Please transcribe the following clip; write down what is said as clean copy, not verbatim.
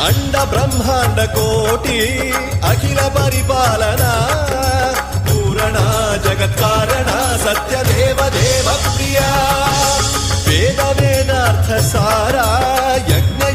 अंड ब्रह्मांड कोटी अखिल परिपालना पूरणा जगत्कारणा सत्यदेव देव प्रिया वेद वेदार्थ सारा यज्ञ